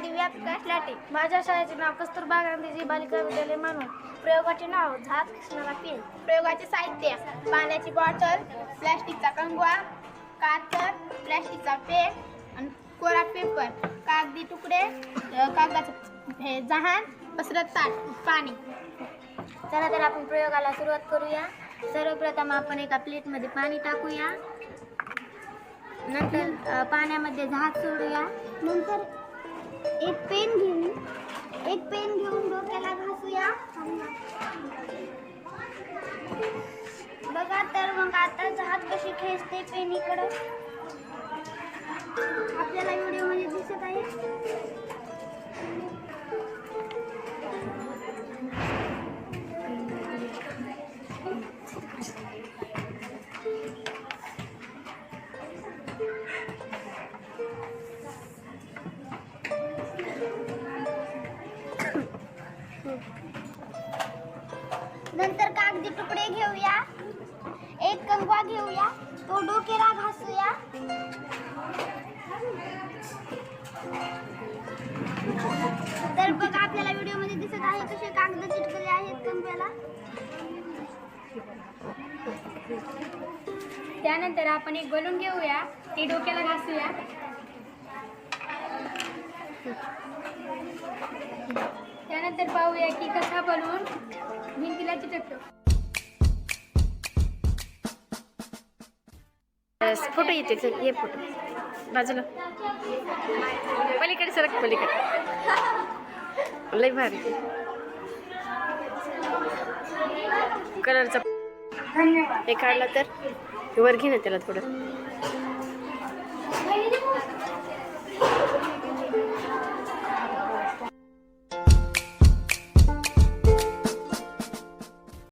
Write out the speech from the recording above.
दिव्या प्रकाश latte. माझ्या शाळेचे नाव कस्तुरबा गांधीजी बालिका विद्यालय मानवत. प्रयोगाचे नाव झाक कृष्णाला पेन. प्रयोगाचे साहित्य पाण्याची बॉटल, प्लॅस्टिकचा कंगवा, कातर, प्लॅस्टिकचा पेन आणि कोरा पेपर, कागदी तुकडे, कागदाचे जहाज, पसरत ताट, पाणी. चला तर आपण प्रयोगाला सुरुवात करूया. सर्वप्रथम आपण एका प्लेटमध्ये पाणी टाकूया. नंतर पाण्यामध्ये झाक सोडूया. नंतर एक पेन घेऊन डोक्याला घासूया. बघा तर मग आता जहाज कशी खेचते पेनीकडं आपल्याला व्हिडिओमध्ये दिसत आहे. नंतर कागदी तुकडे घेऊया. एक कंगवा घेऊया, तो डोक्याला घासूया. तर बघा आपल्याला व्हिडिओमध्ये दिसत आहे कसे कागद चिटकले आहेत कंगव्याला. त्यानंतर आपण एक बलून घेऊया, ते डोक्याला घासूया. त्यानंतर पाहूया की कसा बलून भिंतीला चिटकतो. फोटो येते सर, ये फोटो बाजूला पलीकडे सरक, पलीकडे लय भारी कलरचा हे काढला तर वर घे ना त्याला थोडं.